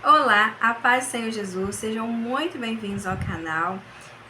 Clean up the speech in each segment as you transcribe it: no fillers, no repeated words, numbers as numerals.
Olá, a paz do Senhor Jesus, sejam muito bem-vindos ao canal.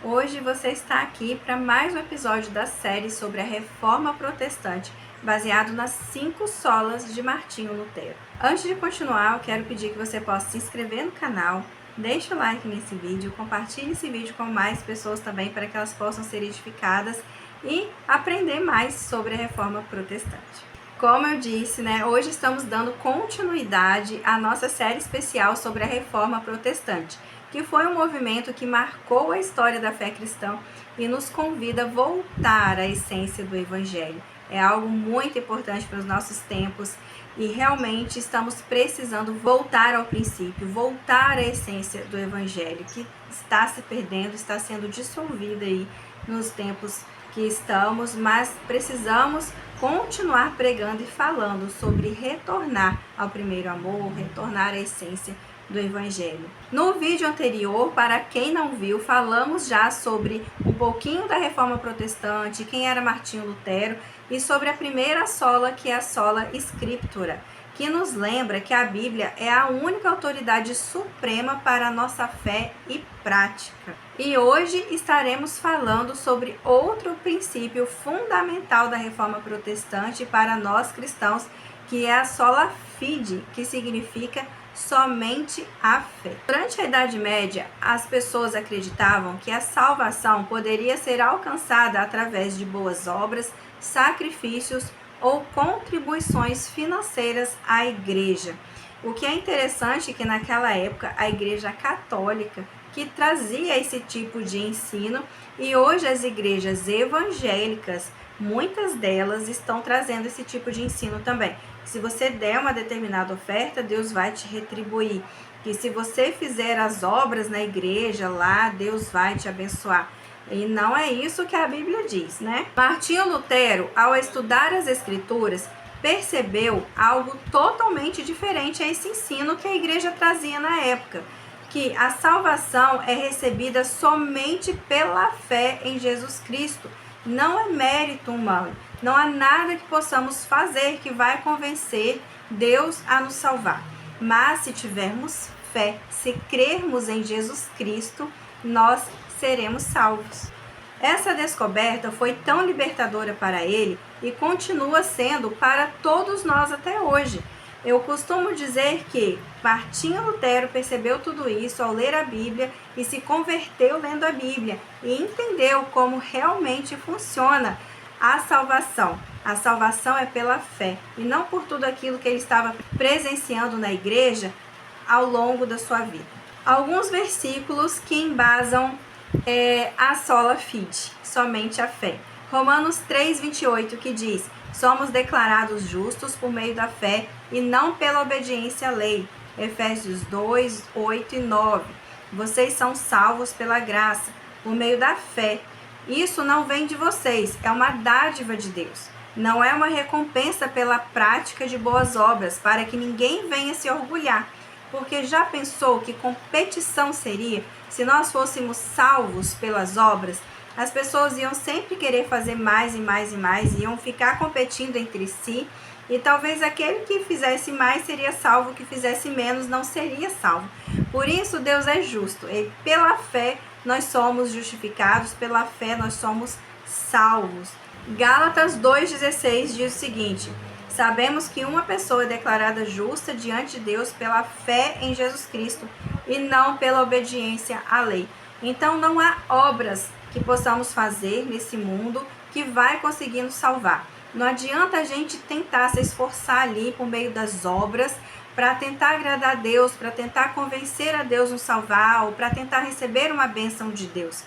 Hoje você está aqui para mais um episódio da série sobre a Reforma Protestante, baseado nas 5 solas de Martinho Lutero. Antes de continuar, eu quero pedir que você possa se inscrever no canal, deixe o like nesse vídeo, compartilhe esse vídeo com mais pessoas também para que elas possam ser edificadas e aprender mais sobre a Reforma Protestante. Como eu disse, hoje estamos dando continuidade à nossa série especial sobre a Reforma Protestante, que foi um movimento que marcou a história da fé cristã e nos convida a voltar à essência do Evangelho. É algo muito importante para os nossos tempos e realmente estamos precisando voltar ao princípio, voltar à essência do Evangelho, que está se perdendo, está sendo dissolvida aí nos tempos que estamos, mas precisamos continuar pregando e falando sobre retornar ao primeiro amor, retornar à essência do Evangelho. No vídeo anterior, para quem não viu, falamos já sobre um pouquinho da Reforma Protestante, quem era Martinho Lutero e sobre a primeira sola, que é a sola Scriptura, que nos lembra que a Bíblia é a única autoridade suprema para a nossa fé e prática. E hoje estaremos falando sobre outro princípio fundamental da Reforma Protestante para nós cristãos, que é a sola fide, que significa somente a fé. Durante a Idade Média, as pessoas acreditavam que a salvação poderia ser alcançada através de boas obras, sacrifícios ou contribuições financeiras à igreja. O que é interessante é que naquela época a igreja católica que trazia esse tipo de ensino, e hoje as igrejas evangélicas, muitas delas estão trazendo esse tipo de ensino também. Se você der uma determinada oferta, Deus vai te retribuir. E se você fizer as obras na igreja lá, Deus vai te abençoar. E não é isso que a Bíblia diz, Martinho Lutero, ao estudar as Escrituras, percebeu algo totalmente diferente a esse ensino que a igreja trazia na época, que a salvação é recebida somente pela fé em Jesus Cristo. Não é mérito humano, não há nada que possamos fazer que vai convencer Deus a nos salvar. Mas se tivermos fé, se crermos em Jesus Cristo, nós seremos salvos. Essa descoberta foi tão libertadora para ele e continua sendo para todos nós até hoje. Eu costumo dizer que Martinho Lutero percebeu tudo isso ao ler a Bíblia e se converteu lendo a Bíblia e entendeu como realmente funciona a salvação. A salvação é pela fé e não por tudo aquilo que ele estava presenciando na igreja ao longo da sua vida. Alguns versículos que embasam a sola fide, somente a fé. Romanos 3:28, que diz: somos declarados justos por meio da fé e não pela obediência à lei. Efésios 2:8 e 9. Vocês são salvos pela graça, por meio da fé. Isso não vem de vocês, é uma dádiva de Deus. Não é uma recompensa pela prática de boas obras, para que ninguém venha se orgulhar. Porque já pensou que competição seria se nós fôssemos salvos pelas obras? As pessoas iam sempre querer fazer mais e mais e mais, iam ficar competindo entre si, e talvez aquele que fizesse mais seria salvo, que fizesse menos não seria salvo. Por isso Deus é justo, e pela fé nós somos justificados, pela fé nós somos salvos. Gálatas 2:16 diz o seguinte: sabemos que uma pessoa é declarada justa diante de Deus pela fé em Jesus Cristo e não pela obediência à lei. Então não há obras que possamos fazer nesse mundo que vai conseguir nos salvar. Não adianta a gente tentar se esforçar ali por meio das obras para tentar agradar a Deus, para tentar convencer a Deus nos salvar ou para tentar receber uma bênção de Deus.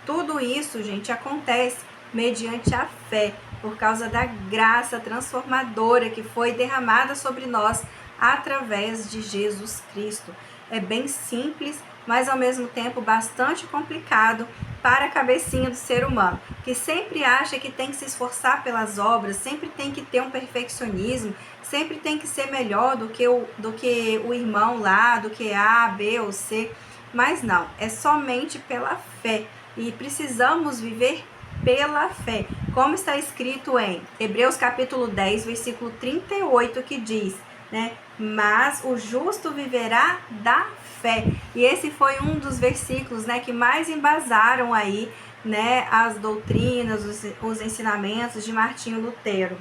Tudo isso, gente, acontece mediante a fé, por causa da graça transformadora que foi derramada sobre nós através de Jesus Cristo. É bem simples, mas ao mesmo tempo bastante complicado para a cabecinha do ser humano, que sempre acha que tem que se esforçar pelas obras, sempre tem que ter um perfeccionismo, sempre tem que ser melhor do que o irmão lá, do que A, B ou C. Mas não, é somente pela fé e precisamos viver pela fé, como está escrito em Hebreus capítulo 10, versículo 38, que diz: né? Mas o justo viverá da fé. E esse foi um dos versículos, né, que mais embasaram aí, né, as doutrinas, os ensinamentos de Martinho Lutero.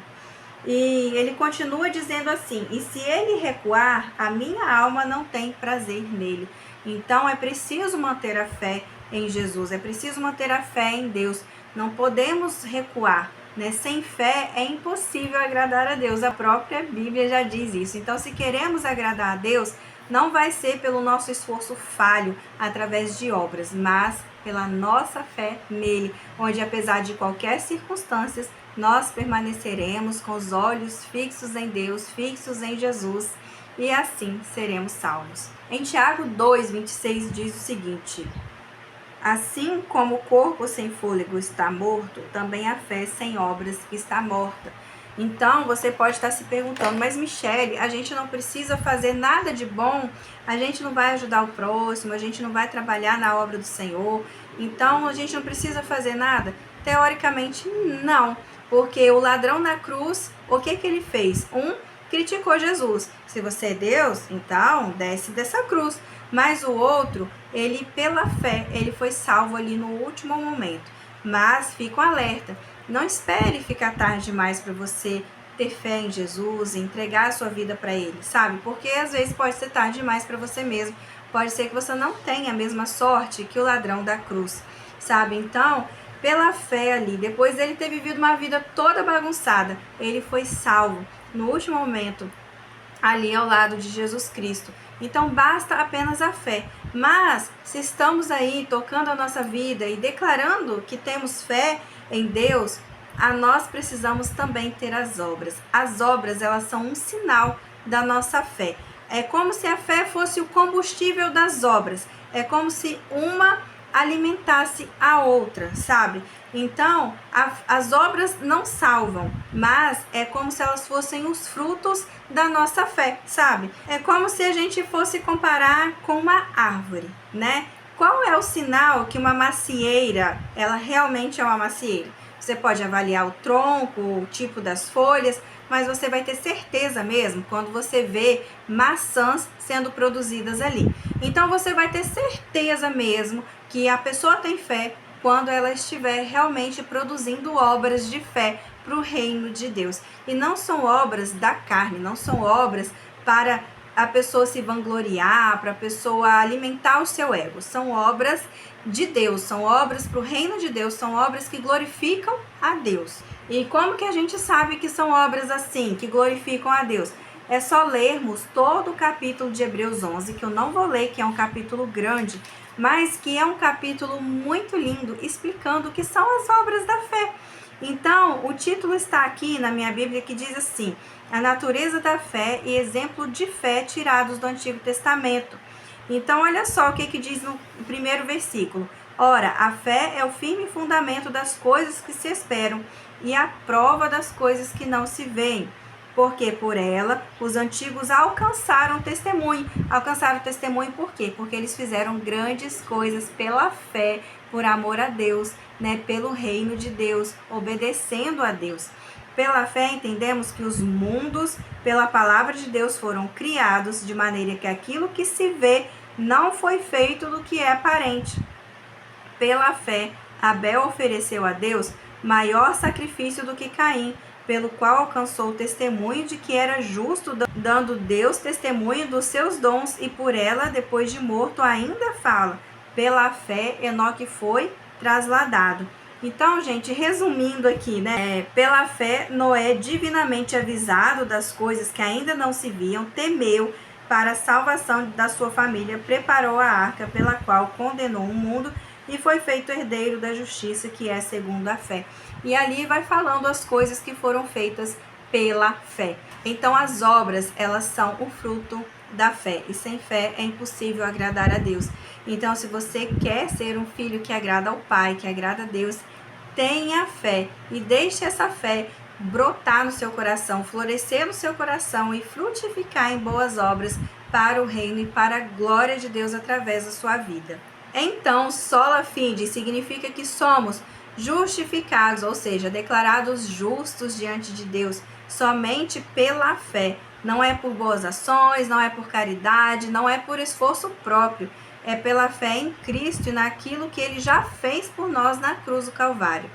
E ele continua dizendo assim: e se ele recuar, a minha alma não tem prazer nele. Então é preciso manter a fé em Jesus, é preciso manter a fé em Deus. Não podemos recuar, né? Sem fé é impossível agradar a Deus. A própria Bíblia já diz isso. Então, se queremos agradar a Deus, não vai ser pelo nosso esforço falho através de obras, mas pela nossa fé nele, onde apesar de qualquer circunstância, nós permaneceremos com os olhos fixos em Deus, fixos em Jesus, e assim seremos salvos. Em Tiago 2:26 diz o seguinte: assim como o corpo sem fôlego está morto, também a fé sem obras está morta. Então, você pode estar se perguntando, mas Michele, a gente não precisa fazer nada de bom, a gente não vai ajudar o próximo, a gente não vai trabalhar na obra do Senhor, então a gente não precisa fazer nada? Teoricamente, não, porque o ladrão na cruz, o que ele fez? Criticou Jesus. Se você é Deus, então desce dessa cruz. Mas o outro, ele pela fé, ele foi salvo ali no último momento. Mas fica um alerta, não espere ficar tarde demais para você ter fé em Jesus, entregar a sua vida para ele, sabe? Porque às vezes pode ser tarde demais para você mesmo. Pode ser que você não tenha a mesma sorte que o ladrão da cruz, sabe? Então, pela fé ali, depois dele ter vivido uma vida toda bagunçada, ele foi salvo no último momento, ali ao lado de Jesus Cristo. Então basta apenas a fé. Mas se estamos aí tocando a nossa vida e declarando que temos fé em Deus, nós precisamos também ter as obras. As obras, elas são um sinal da nossa fé. É como se a fé fosse o combustível das obras. É como se uma alimentasse a outra, sabe? Então, as obras não salvam, mas é como se elas fossem os frutos da nossa fé, sabe? É como se a gente fosse comparar com uma árvore, né? Qual é o sinal que uma macieira, ela realmente é uma macieira? Você pode avaliar o tronco, o tipo das folhas, mas você vai ter certeza mesmo quando você vê maçãs sendo produzidas ali. Então você vai ter certeza mesmo que a pessoa tem fé quando ela estiver realmente produzindo obras de fé para o reino de Deus. E não são obras da carne, não são obras para a pessoa se vangloriar, para a pessoa alimentar o seu ego. São obras de Deus, são obras para o reino de Deus, são obras que glorificam a Deus. E como que a gente sabe que são obras assim, que glorificam a Deus? É só lermos todo o capítulo de Hebreus 11, que eu não vou ler, que é um capítulo grande, mas que é um capítulo muito lindo, explicando o que são as obras da fé. Então, o título está aqui na minha Bíblia, que diz assim: a natureza da fé e exemplo de fé tirados do Antigo Testamento. Então, olha só o que diz no primeiro versículo. Ora, a fé é o firme fundamento das coisas que se esperam e a prova das coisas que não se veem. Porque por ela os antigos alcançaram testemunho. Alcançaram testemunho por quê? Porque eles fizeram grandes coisas pela fé, por amor a Deus, né? Pelo reino de Deus, obedecendo a Deus. Pela fé entendemos que os mundos, pela palavra de Deus, foram criados de maneira que aquilo que se vê não foi feito do que é aparente. Pela fé, Abel ofereceu a Deus maior sacrifício do que Caim, pelo qual alcançou o testemunho de que era justo, dando Deus testemunho dos seus dons, e por ela, depois de morto, ainda fala. Pela fé, Enoque foi trasladado. Então, gente, resumindo aqui, né? Pela fé, Noé, divinamente avisado das coisas que ainda não se viam, temeu para a salvação da sua família, preparou a arca pela qual condenou o mundo e foi feito herdeiro da justiça, que é segundo a fé. E ali vai falando as coisas que foram feitas pela fé. Então, as obras, elas são o fruto da fé. E sem fé é impossível agradar a Deus. Então, se você quer ser um filho que agrada ao Pai, que agrada a Deus, tenha fé e deixe essa fé brotar no seu coração, florescer no seu coração e frutificar em boas obras para o reino e para a glória de Deus através da sua vida. Então, sola fide significa que somos justificados, ou seja, declarados justos diante de Deus, somente pela fé, Não é por boas ações, não é por caridade, não é por esforço próprio. É pela fé em Cristo e naquilo que Ele já fez por nós na cruz do Calvário.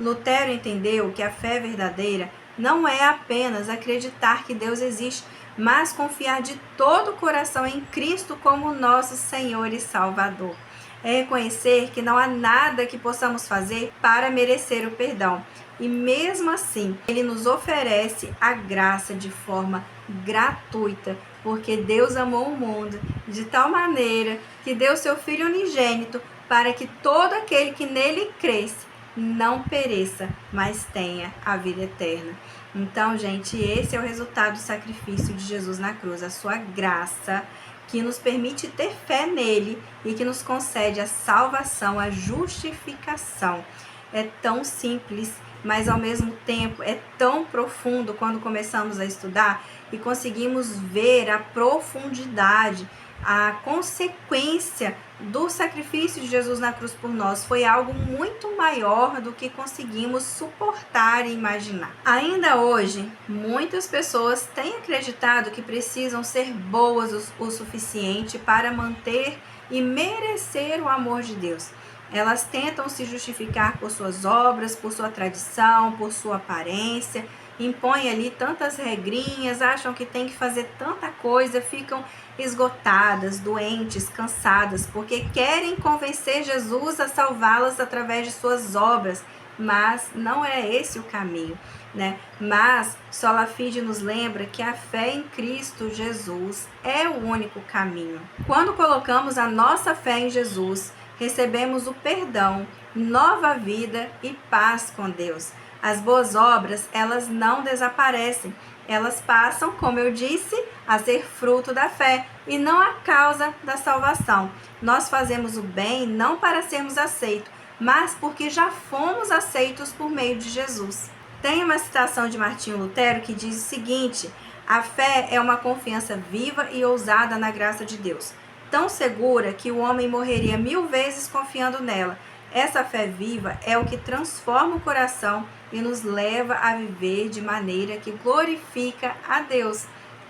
Lutero entendeu que a fé verdadeira não é apenas acreditar que Deus existe, mas confiar de todo o coração em Cristo como nosso Senhor e Salvador. É reconhecer que não há nada que possamos fazer para merecer o perdão. E mesmo assim, Ele nos oferece a graça de forma gratuita, porque Deus amou o mundo de tal maneira que deu seu Filho unigênito para que todo aquele que nele cresce não pereça, mas tenha a vida eterna. Então, gente, esse é o resultado do sacrifício de Jesus na cruz, a sua graça que nos permite ter fé nele e que nos concede a salvação, a justificação. É tão simples, mas ao mesmo tempo é tão profundo quando começamos a estudar e conseguimos ver a profundidade, a consequência do sacrifício de Jesus na cruz por nós. Foi algo muito maior do que conseguimos suportar e imaginar. Ainda hoje, muitas pessoas têm acreditado que precisam ser boas o suficiente para manter e merecer o amor de Deus. Elas tentam se justificar por suas obras, por sua tradição, por sua aparência, impõem ali tantas regrinhas, acham que tem que fazer tanta coisa, ficam esgotadas, doentes, cansadas, porque querem convencer Jesus a salvá-las através de suas obras, mas não é esse o caminho, né? Mas Sola Fide nos lembra que a fé em Cristo Jesus é o único caminho. Quando colocamos a nossa fé em Jesus, recebemos o perdão, nova vida e paz com Deus. As boas obras, elas não desaparecem. Elas passam, como eu disse, a ser fruto da fé e não a causa da salvação. Nós fazemos o bem não para sermos aceitos, mas porque já fomos aceitos por meio de Jesus. Tem uma citação de Martinho Lutero que diz o seguinte: a fé é uma confiança viva e ousada na graça de Deus, tão segura que o homem morreria 1000 vezes confiando nela. Essa fé viva é o que transforma o coração e nos leva a viver de maneira que glorifica a Deus.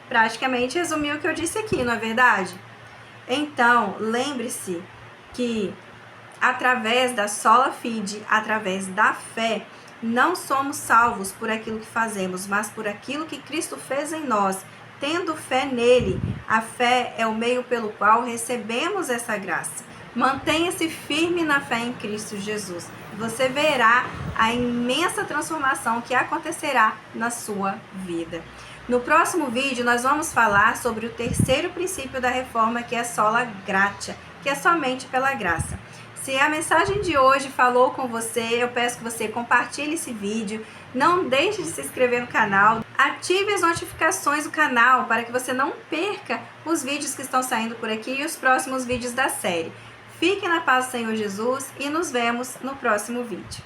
Praticamente resumiu o que eu disse aqui, não é verdade? Então, lembre-se que através da Sola Fide, através da fé, não somos salvos por aquilo que fazemos, mas por aquilo que Cristo fez em nós. Tendo fé nele, a fé é o meio pelo qual recebemos essa graça. Mantenha-se firme na fé em Cristo Jesus. Você verá a imensa transformação que acontecerá na sua vida. No próximo vídeo, nós vamos falar sobre o terceiro princípio da reforma, que é sola gratia, que é somente pela graça. Se a mensagem de hoje falou com você, eu peço que você compartilhe esse vídeo. Não deixe de se inscrever no canal. Ative as notificações do canal para que você não perca os vídeos que estão saindo por aqui e os próximos vídeos da série. Fique na paz do Senhor Jesus e nos vemos no próximo vídeo.